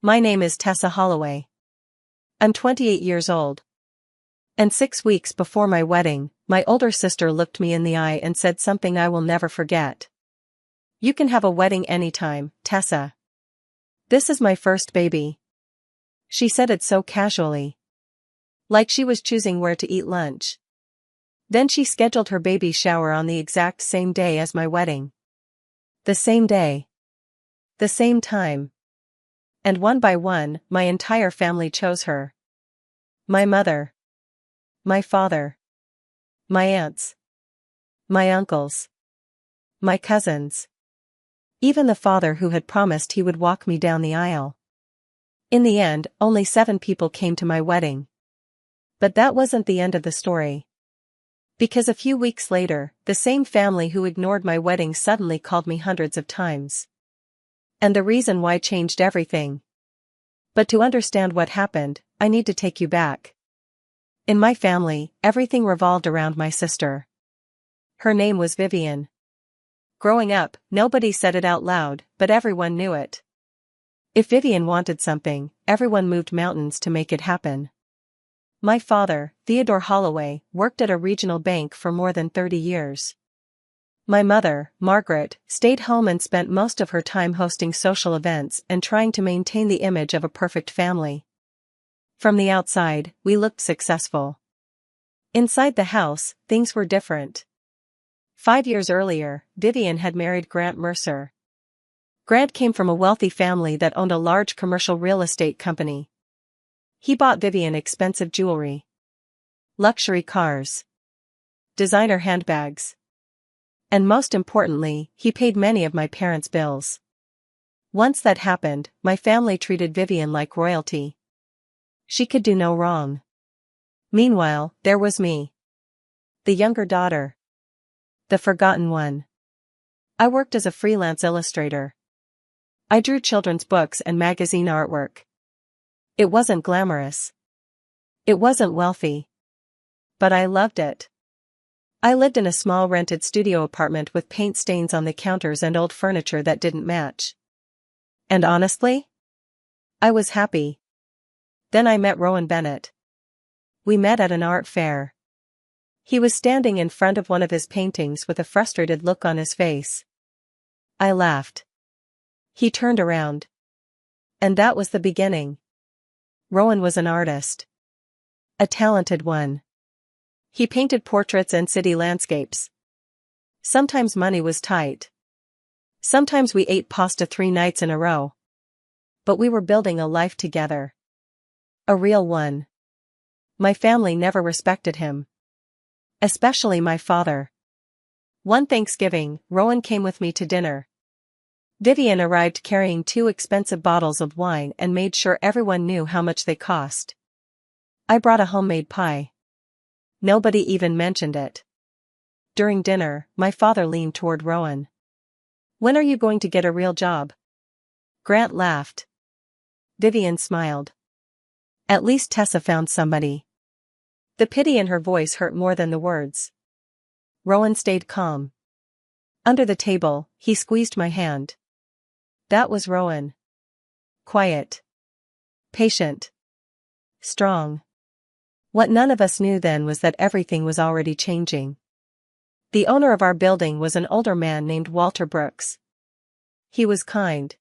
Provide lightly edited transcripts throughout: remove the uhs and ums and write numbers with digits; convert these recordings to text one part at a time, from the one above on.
My name is Tessa Holloway. I'm 28 years old. And 6 weeks before my wedding, my older sister looked me in the eye and said something I will never forget. You can have a wedding anytime, Tessa. This is my first baby. She said it so casually. Like she was choosing where to eat lunch. Then she scheduled her baby shower on the exact same day as my wedding. The same day. The same time. And one by one, my entire family chose her. My mother. My father. My aunts. My uncles. My cousins. Even the father who had promised he would walk me down the aisle. In the end, only 7 people came to my wedding. But that wasn't the end of the story. Because a few weeks later, the same family who ignored my wedding suddenly called me hundreds of times. And the reason why changed everything. But to understand what happened, I need to take you back. In my family, everything revolved around my sister. Her name was Vivian. Growing up, nobody said it out loud, but everyone knew it. If Vivian wanted something, everyone moved mountains to make it happen. My father, Theodore Holloway, worked at a regional bank for more than 30 years. My mother, Margaret, stayed home and spent most of her time hosting social events and trying to maintain the image of a perfect family. From the outside, we looked successful. Inside the house, things were different. 5 years earlier, Vivian had married Grant Mercer. Grant came from a wealthy family that owned a large commercial real estate company. He bought Vivian expensive jewelry, luxury cars, designer handbags. And most importantly, he paid many of my parents' bills. Once that happened, my family treated Vivian like royalty. She could do no wrong. Meanwhile, there was me. The younger daughter. The forgotten one. I worked as a freelance illustrator. I drew children's books and magazine artwork. It wasn't glamorous. It wasn't wealthy. But I loved it. I lived in a small rented studio apartment with paint stains on the counters and old furniture that didn't match. And honestly, I was happy. Then I met Rowan Bennett. We met at an art fair. He was standing in front of one of his paintings with a frustrated look on his face. I laughed. He turned around. And that was the beginning. Rowan was an artist. A talented one. He painted portraits and city landscapes. Sometimes money was tight. Sometimes we ate pasta 3 nights in a row. But we were building a life together. A real one. My family never respected him. Especially my father. One Thanksgiving, Rowan came with me to dinner. Vivian arrived carrying 2 expensive bottles of wine and made sure everyone knew how much they cost. I brought a homemade pie. Nobody even mentioned it. During dinner, my father leaned toward Rowan. When are you going to get a real job? Grant laughed. Vivian smiled. At least Tessa found somebody. The pity in her voice hurt more than the words. Rowan stayed calm. Under the table, he squeezed my hand. That was Rowan. Quiet. Patient. Strong. What none of us knew then was that everything was already changing. The owner of our building was an older man named Walter Brooks. He was kind.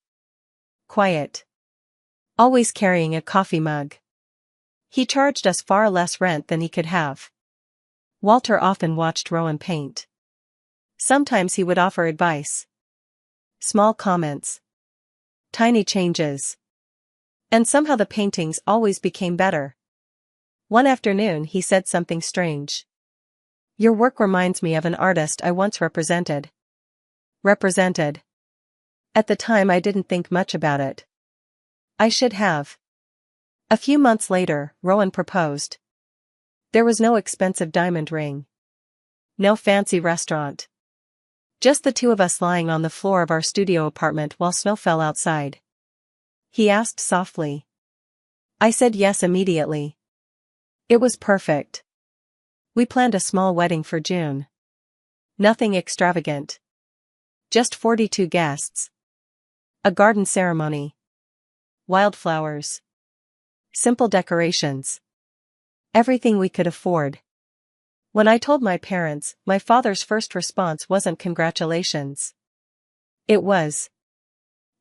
Quiet. Always carrying a coffee mug. He charged us far less rent than he could have. Walter often watched Rowan paint. Sometimes he would offer advice. Small comments. Tiny changes. And somehow the paintings always became better. One afternoon he said something strange. Your work reminds me of an artist I once represented. Represented. At the time I didn't think much about it. I should have. A few months later, Rowan proposed. There was no expensive diamond ring. No fancy restaurant. Just the 2 of us lying on the floor of our studio apartment while snow fell outside. He asked softly. I said yes immediately. It was perfect. We planned a small wedding for June. Nothing extravagant. Just 42 guests. A garden ceremony. Wildflowers. Simple decorations. Everything we could afford. When I told my parents, my father's first response wasn't congratulations. It was,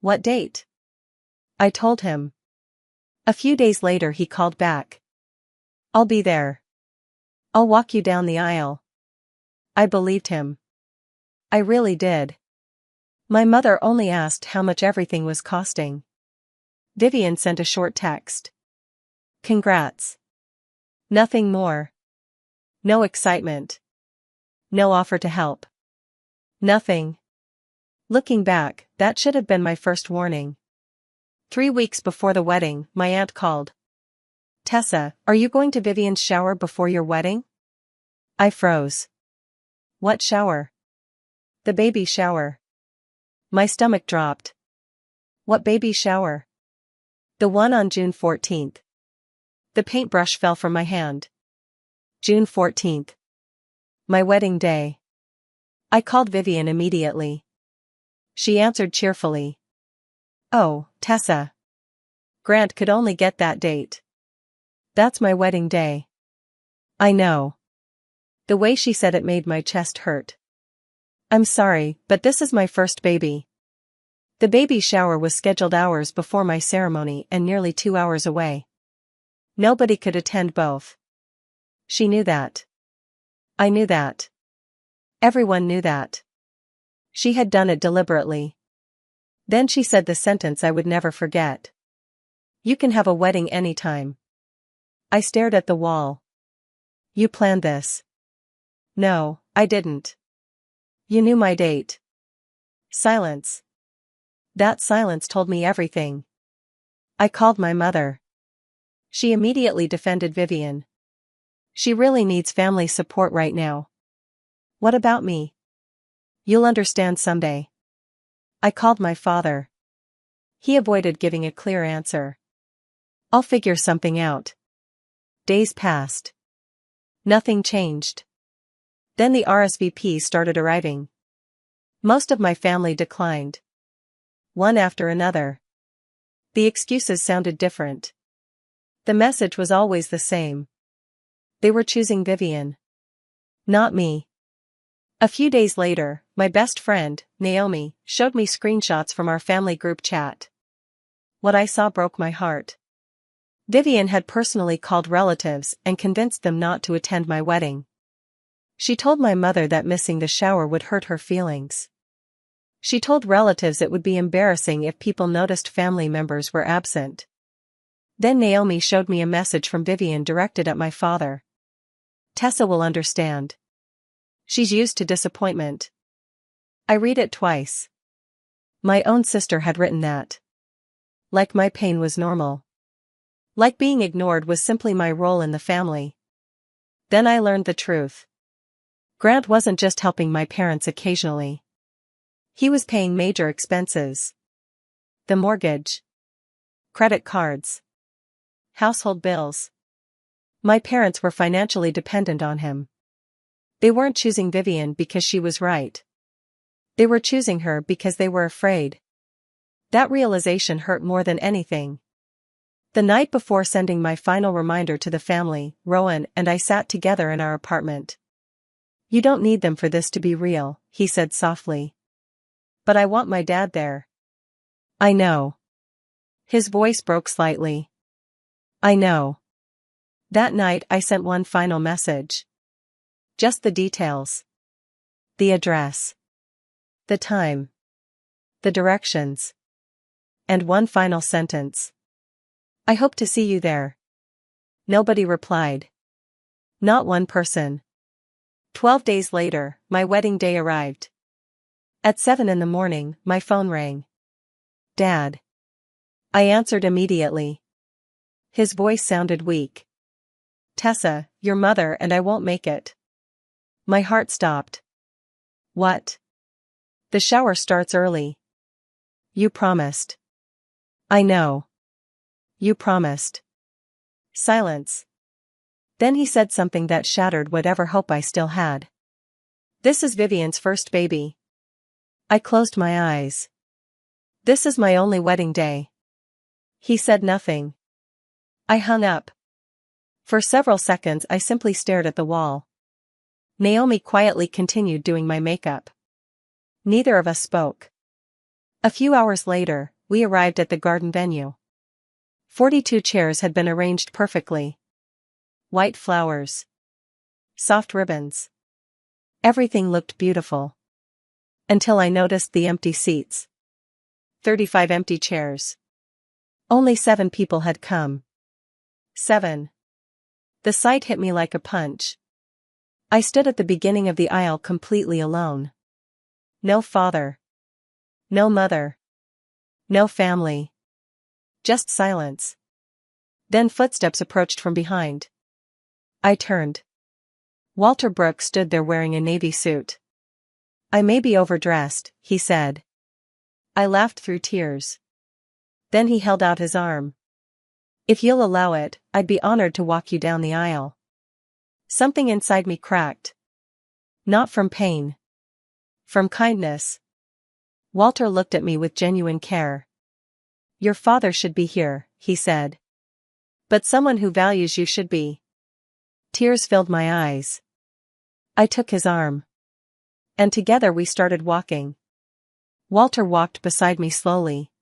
"What date?" I told him. A few days later he called back. "I'll be there. I'll walk you down the aisle." I believed him. I really did. My mother only asked how much everything was costing. Vivian sent a short text. "Congrats." Nothing more. No excitement. No offer to help. Nothing. Looking back, that should have been my first warning. 3 weeks before the wedding, my aunt called. "Tessa, are you going to Vivian's shower before your wedding?" I froze. "What shower?" "The baby shower." My stomach dropped. "What baby shower?" "The one on June 14th. The paintbrush fell from my hand. June 14th. My wedding day. I called Vivian immediately. She answered cheerfully. "Oh, Tessa. Grant could only get that date." "That's my wedding day." "I know." The way she said it made my chest hurt. "I'm sorry, but this is my first baby." The baby shower was scheduled hours before my ceremony and nearly 2 hours away. Nobody could attend both. She knew that. I knew that. Everyone knew that. She had done it deliberately. Then she said the sentence I would never forget. "You can have a wedding anytime." I stared at the wall. "You planned this." "No, I didn't." "You knew my date." Silence. That silence told me everything. I called my mother. She immediately defended Vivian. "She really needs family support right now." "What about me?" "You'll understand someday." I called my father. He avoided giving a clear answer. "I'll figure something out." Days passed. Nothing changed. Then the RSVPs started arriving. Most of my family declined. One after another. The excuses sounded different. The message was always the same. They were choosing Vivian. Not me. A few days later, my best friend, Naomi, showed me screenshots from our family group chat. What I saw broke my heart. Vivian had personally called relatives and convinced them not to attend my wedding. She told my mother that missing the shower would hurt her feelings. She told relatives it would be embarrassing if people noticed family members were absent. Then Naomi showed me a message from Vivian directed at my father. "Tessa will understand. She's used to disappointment." I read it twice. My own sister had written that. Like my pain was normal. Like being ignored was simply my role in the family. Then I learned the truth. Grant wasn't just helping my parents occasionally. He was paying major expenses. The mortgage. Credit cards. Household bills. My parents were financially dependent on him. They weren't choosing Vivian because she was right. They were choosing her because they were afraid. That realization hurt more than anything. The night before sending my final reminder to the family, Rowan and I sat together in our apartment. "You don't need them for this to be real," he said softly. "But I want my dad there." "I know." His voice broke slightly. "I know." That night I sent one final message. Just the details. The address. The time. The directions. And one final sentence. "I hope to see you there." Nobody replied. Not one person. 12 days later, my wedding day arrived. At 7 in the morning, my phone rang. "Dad." I answered immediately. His voice sounded weak. "Tessa, your mother and I won't make it." My heart stopped. "What?" "The shower starts early." "You promised." "I know. You promised." Silence. Then he said something that shattered whatever hope I still had. "This is Vivian's first baby." I closed my eyes. "This is my only wedding day." He said nothing. I hung up. For several seconds I simply stared at the wall. Naomi quietly continued doing my makeup. Neither of us spoke. A few hours later, we arrived at the garden venue. 42 chairs had been arranged perfectly. White flowers. Soft ribbons. Everything looked beautiful. Until I noticed the empty seats. 35 empty chairs. Only 7 people had come. 7. The sight hit me like a punch. I stood at the beginning of the aisle completely alone. No father. No mother. No family. Just silence. Then footsteps approached from behind. I turned. Walter Brooks stood there wearing a navy suit. "I may be overdressed," he said. I laughed through tears. Then he held out his arm. "If you'll allow it, I'd be honored to walk you down the aisle." Something inside me cracked. Not from pain. From kindness. Walter looked at me with genuine care. "Your father should be here," he said. "But someone who values you should be." Tears filled my eyes. I took his arm. And together we started walking. Walter walked beside me slowly.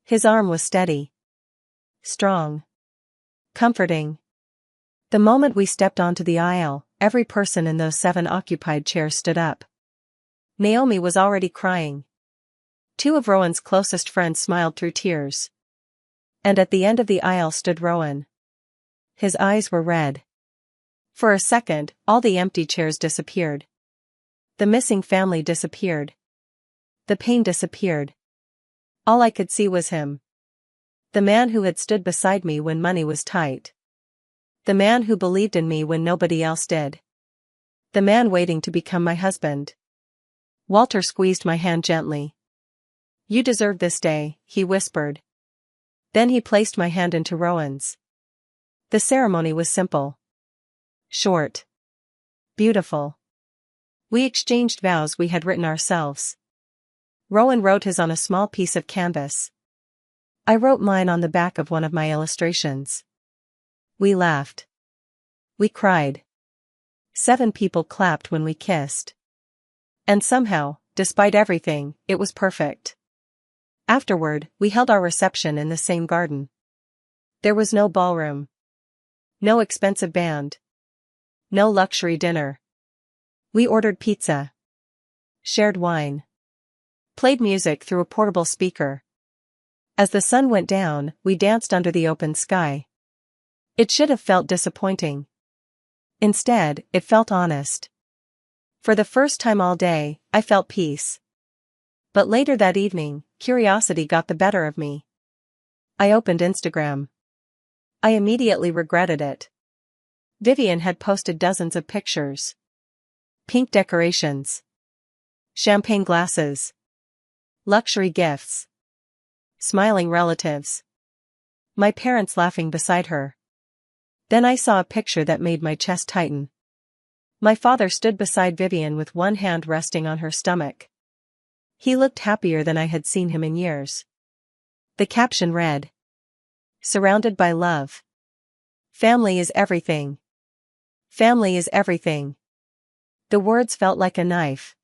His arm was steady. Strong. Comforting. The moment we stepped onto the aisle, every person in those 7 occupied chairs stood up. Naomi was already crying. 2 of Rowan's closest friends smiled through tears. And at the end of the aisle stood Rowan. His eyes were red. For a second, all the empty chairs disappeared. The missing family disappeared. The pain disappeared. All I could see was him. The man who had stood beside me when money was tight. The man who believed in me when nobody else did. The man waiting to become my husband. Walter squeezed my hand gently. "You deserve this day," he whispered. Then he placed my hand into Rowan's. The ceremony was simple. Short. Beautiful. We exchanged vows we had written ourselves. Rowan wrote his on a small piece of canvas. I wrote mine on the back of one of my illustrations. We laughed. We cried. 7 people clapped when we kissed. And somehow, despite everything, it was perfect. Afterward, we held our reception in the same garden. There was no ballroom. No expensive band. No luxury dinner. We ordered pizza. Shared wine. Played music through a portable speaker. As the sun went down, we danced under the open sky. It should have felt disappointing. Instead, it felt honest. For the first time all day, I felt peace. But later that evening, curiosity got the better of me. I opened Instagram. I immediately regretted it. Vivian had posted dozens of pictures. Pink decorations. Champagne glasses. Luxury gifts. Smiling relatives. My parents laughing beside her. Then I saw a picture that made my chest tighten. My father stood beside Vivian with one hand resting on her stomach. He looked happier than I had seen him in years. The caption read, "Surrounded by love. Family is everything. Family is everything." The words felt like a knife.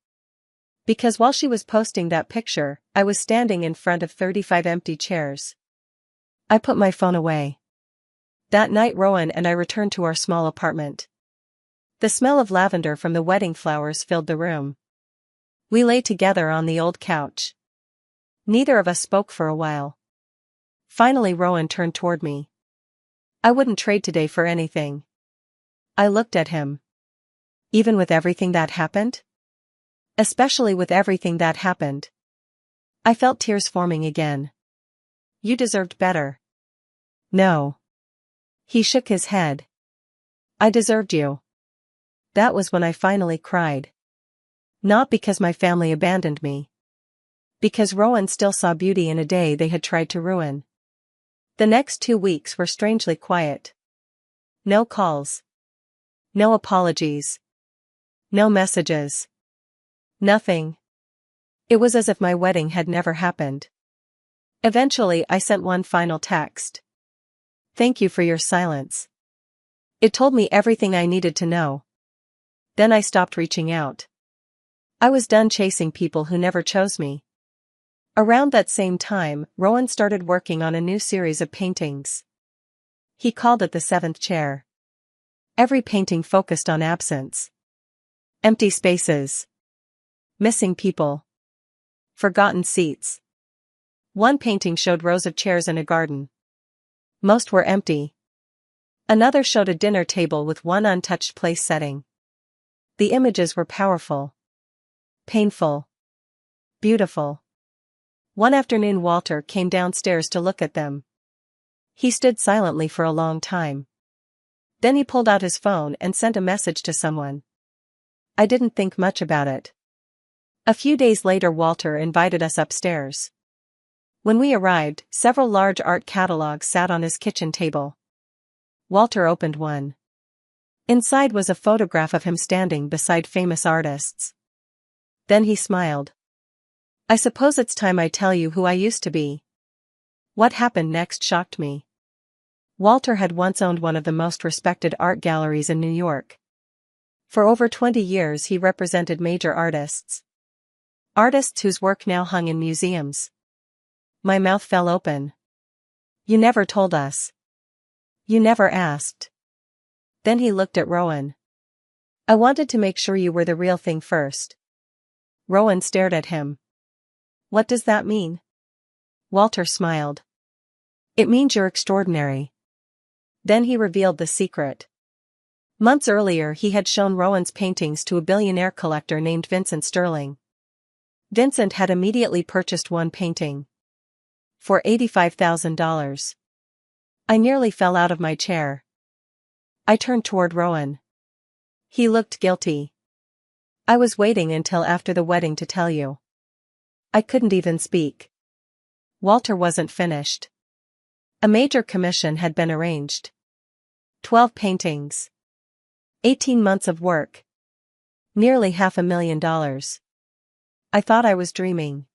Because while she was posting that picture, I was standing in front of 35 empty chairs. I put my phone away. That night Rowan and I returned to our small apartment. The smell of lavender from the wedding flowers filled the room. We lay together on the old couch. Neither of us spoke for a while. Finally Rowan turned toward me. "I wouldn't trade today for anything." I looked at him. "Even with everything that happened?" "Especially with everything that happened." I felt tears forming again. "You deserved better." "No." He shook his head. "I deserved you." That was when I finally cried. Not because my family abandoned me. Because Rowan still saw beauty in a day they had tried to ruin. The next 2 weeks were strangely quiet. No calls. No apologies. No messages. Nothing. It was as if my wedding had never happened. Eventually I sent one final text. "Thank you for your silence. It told me everything I needed to know." Then I stopped reaching out. I was done chasing people who never chose me. Around that same time, Rowan started working on a new series of paintings. He called it The Seventh Chair. Every painting focused on absence. Empty spaces. Missing people. Forgotten seats. One painting showed rows of chairs in a garden. Most were empty. Another showed a dinner table with one untouched place setting. The images were powerful. Painful. Beautiful. One afternoon Walter came downstairs to look at them. He stood silently for a long time. Then he pulled out his phone and sent a message to someone. I didn't think much about it. A few days later Walter invited us upstairs. When we arrived, several large art catalogs sat on his kitchen table. Walter opened one. Inside was a photograph of him standing beside famous artists. Then he smiled. "I suppose it's time I tell you who I used to be." What happened next shocked me. Walter had once owned one of the most respected art galleries in New York. For over 20 years he represented major artists. Artists whose work now hung in museums. My mouth fell open. "You never told us. You never asked." Then he looked at Rowan. "I wanted to make sure you were the real thing first." Rowan stared at him. "What does that mean?" Walter smiled. "It means you're extraordinary." Then he revealed the secret. Months earlier he had shown Rowan's paintings to a billionaire collector named Vincent Sterling. Vincent had immediately purchased one painting. For $85,000. I nearly fell out of my chair. I turned toward Rowan. He looked guilty. "I was waiting until after the wedding to tell you." I couldn't even speak. Walter wasn't finished. A major commission had been arranged. 12 paintings. 18 months of work. Nearly $500,000. I thought I was dreaming.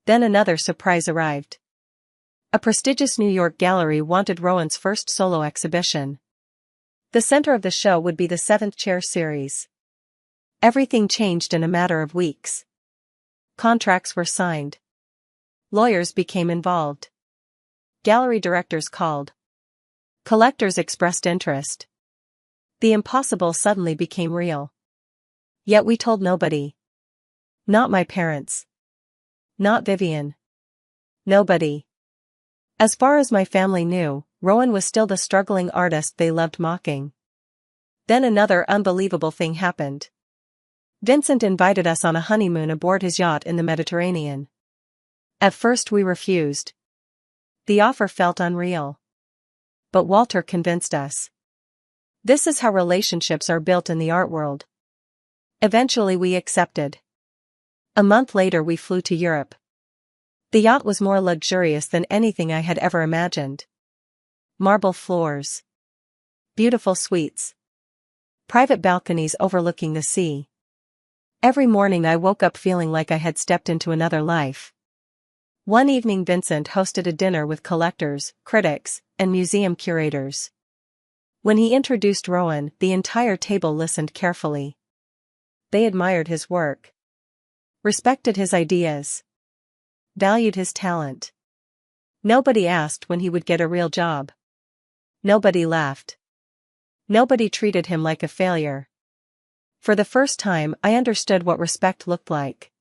Then another surprise arrived. A prestigious New York gallery wanted Rowan's first solo exhibition. The center of the show would be the Seventh Chair series. Everything changed in a matter of weeks. Contracts were signed. Lawyers became involved. Gallery directors called. Collectors expressed interest. The impossible suddenly became real. Yet we told nobody. Not my parents. Not Vivian. Nobody. As far as my family knew, Rowan was still the struggling artist they loved mocking. Then another unbelievable thing happened. Vincent invited us on a honeymoon aboard his yacht in the Mediterranean. At first we refused. The offer felt unreal. But Walter convinced us. This is how relationships are built in the art world. Eventually we accepted. A month later we flew to Europe. The yacht was more luxurious than anything I had ever imagined. Marble floors. Beautiful suites. Private balconies overlooking the sea. Every morning I woke up feeling like I had stepped into another life. One evening Vincent hosted a dinner with collectors, critics, and museum curators. When he introduced Rowan, the entire table listened carefully. They admired his work. Respected his ideas. Valued his talent. Nobody asked when he would get a real job. Nobody laughed. Nobody treated him like a failure. For the first time, I understood what respect looked like.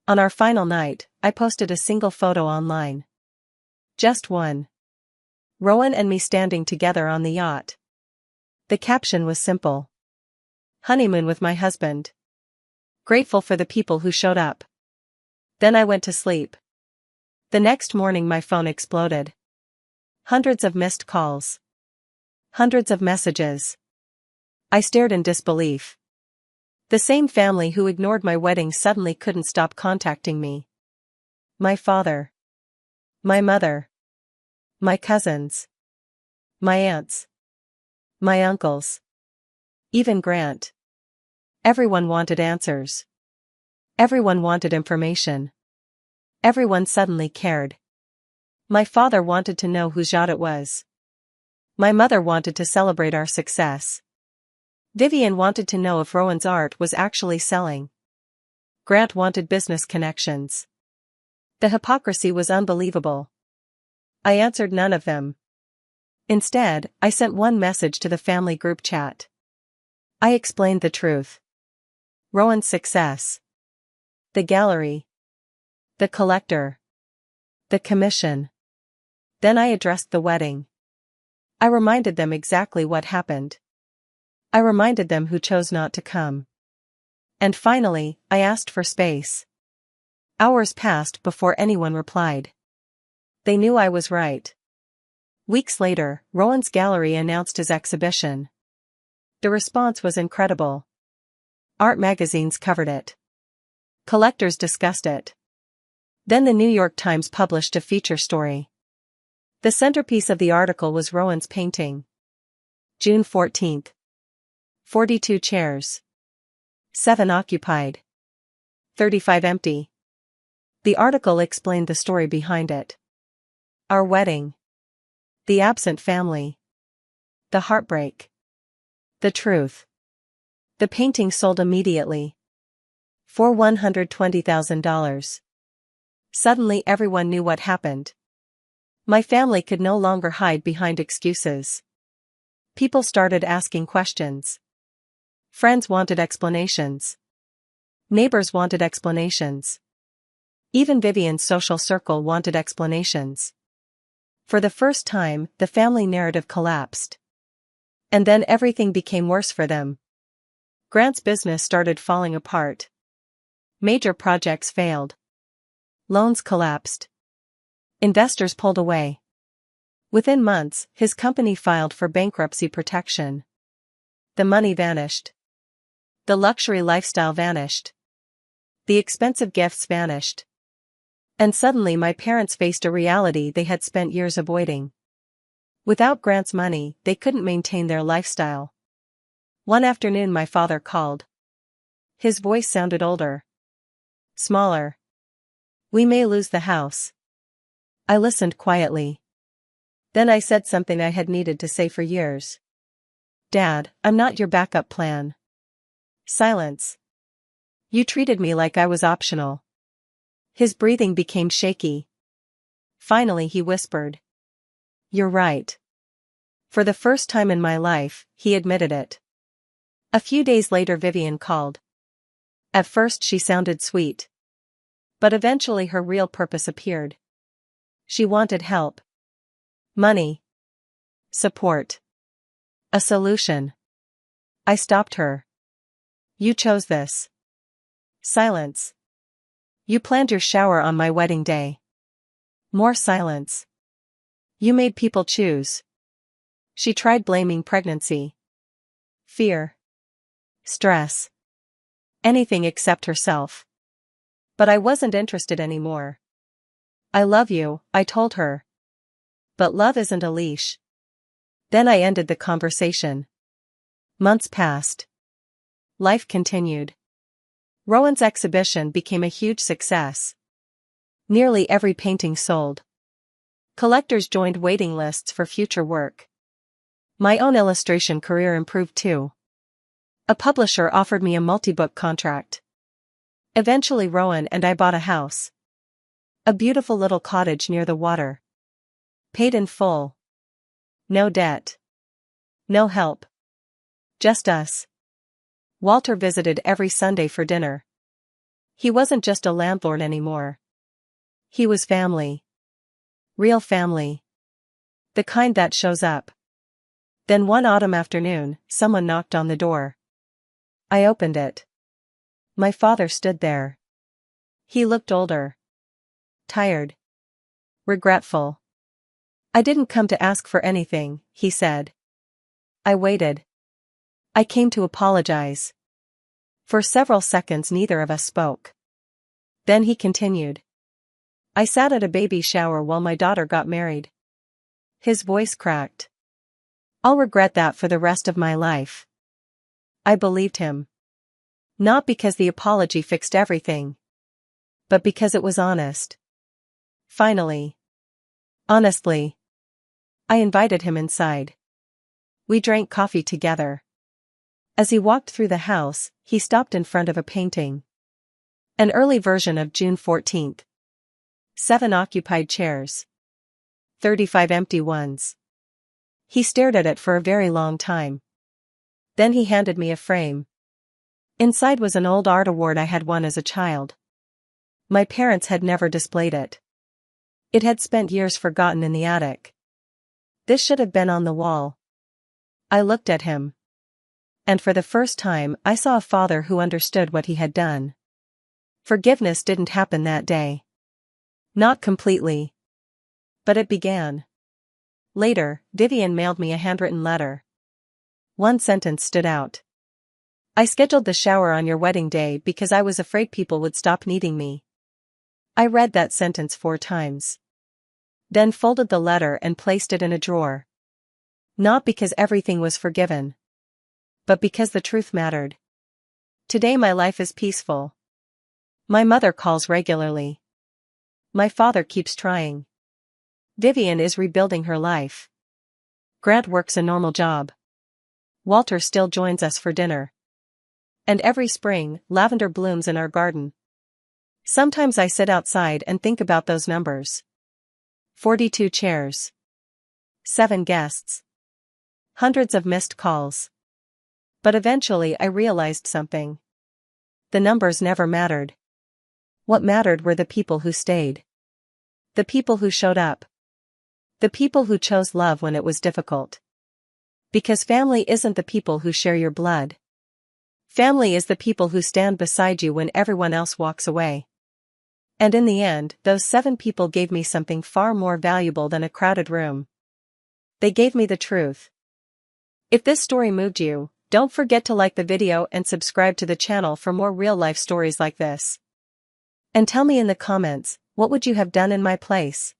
On our final night, I posted a single photo online. Just one. Rowan and me standing together on the yacht. The caption was simple. Honeymoon with my husband. Grateful for the people who showed up. Then I went to sleep. The next morning my phone exploded. Hundreds of missed calls. Hundreds of messages. I stared in disbelief. The same family who ignored my wedding suddenly couldn't stop contacting me. My father. My mother. My cousins. My aunts. My uncles. Even Grant. Everyone wanted answers. Everyone wanted information. Everyone suddenly cared. My father wanted to know whose yacht it was. My mother wanted to celebrate our success. Vivian wanted to know if Rowan's art was actually selling. Grant wanted business connections. The hypocrisy was unbelievable. I answered none of them. Instead, I sent one message to the family group chat. I explained the truth. Rowan's success. The gallery. The collector. The commission. Then I addressed the wedding. I reminded them exactly what happened. I reminded them who chose not to come. And finally, I asked for space. Hours passed before anyone replied. They knew I was right. Weeks later, Rowan's gallery announced his exhibition. The response was incredible. Art magazines covered it. Collectors discussed it. Then the New York Times published a feature story. The centerpiece of the article was Rowan's painting. June 14th. 42 chairs. 7 occupied. 35 empty. The article explained the story behind it. Our wedding. The absent family. The heartbreak. The truth. The painting sold immediately. For $120,000. Suddenly everyone knew what happened. My family could no longer hide behind excuses. People started asking questions. Friends wanted explanations. Neighbors wanted explanations. Even Vivian's social circle wanted explanations. For the first time, the family narrative collapsed. And then everything became worse for them. Grant's business started falling apart. Major projects failed. Loans collapsed. Investors pulled away. Within months, his company filed for bankruptcy protection. The money vanished. The luxury lifestyle vanished. The expensive gifts vanished. And suddenly my parents faced a reality they had spent years avoiding. Without Grant's money, they couldn't maintain their lifestyle. One afternoon my father called. His voice sounded older. Smaller. We may lose the house. I listened quietly. Then I said something I had needed to say for years. Dad, I'm not your backup plan. Silence. You treated me like I was optional. His breathing became shaky. Finally he whispered. You're right. For the first time in my life, he admitted it. A few days later Vivian called. At first she sounded sweet. But eventually her real purpose appeared. She wanted help. Money. Support. A solution. I stopped her. You chose this. Silence. You planned your shower on my wedding day. More silence. You made people choose. She tried blaming pregnancy. Fear. Stress. Anything except herself. But I wasn't interested anymore. I love you, I told her. But love isn't a leash. Then I ended the conversation. Months passed. Life continued. Rowan's exhibition became a huge success. Nearly every painting sold. Collectors joined waiting lists for future work. My own illustration career improved too. A publisher offered me a multi-book contract. Eventually Rowan and I bought a house. A beautiful little cottage near the water. Paid in full. No debt. No help. Just us. Walter visited every Sunday for dinner. He wasn't just a landlord anymore. He was family. Real family. The kind that shows up. Then one autumn afternoon, someone knocked on the door. I opened it. My father stood there. He looked older. Tired. Regretful. I didn't come to ask for anything, he said. I waited. I came to apologize. For several seconds neither of us spoke. Then he continued. I sat at a baby shower while my daughter got married. His voice cracked. I'll regret that for the rest of my life. I believed him. Not because the apology fixed everything, but because it was honest. Finally. Honestly. I invited him inside. We drank coffee together. As he walked through the house, he stopped in front of a painting. An early version of June 14th. 7 occupied chairs. 35 empty ones. He stared at it for a very long time. Then he handed me a frame. Inside was an old art award I had won as a child. My parents had never displayed it. It had spent years forgotten in the attic. This should have been on the wall. I looked at him. And for the first time I saw a father who understood what he had done. Forgiveness didn't happen that day. Not completely. But it began. Later, Vivian mailed me a handwritten letter. One sentence stood out. I scheduled the shower on your wedding day because I was afraid people would stop needing me. I read that sentence 4 times. Then folded the letter and placed it in a drawer. Not because everything was forgiven. But because the truth mattered. Today my life is peaceful. My mother calls regularly. My father keeps trying. Vivian is rebuilding her life. Grant works a normal job. Walter still joins us for dinner. And every spring, lavender blooms in our garden. Sometimes I sit outside and think about those numbers. 42 chairs. 7 guests. Hundreds of missed calls. But eventually I realized something. The numbers never mattered. What mattered were the people who stayed. The people who showed up. The people who chose love when it was difficult. Because family isn't the people who share your blood. Family is the people who stand beside you when everyone else walks away. And in the end, those 7 people gave me something far more valuable than a crowded room. They gave me the truth. If this story moved you, don't forget to like the video and subscribe to the channel for more real-life stories like this. And tell me in the comments, what would you have done in my place?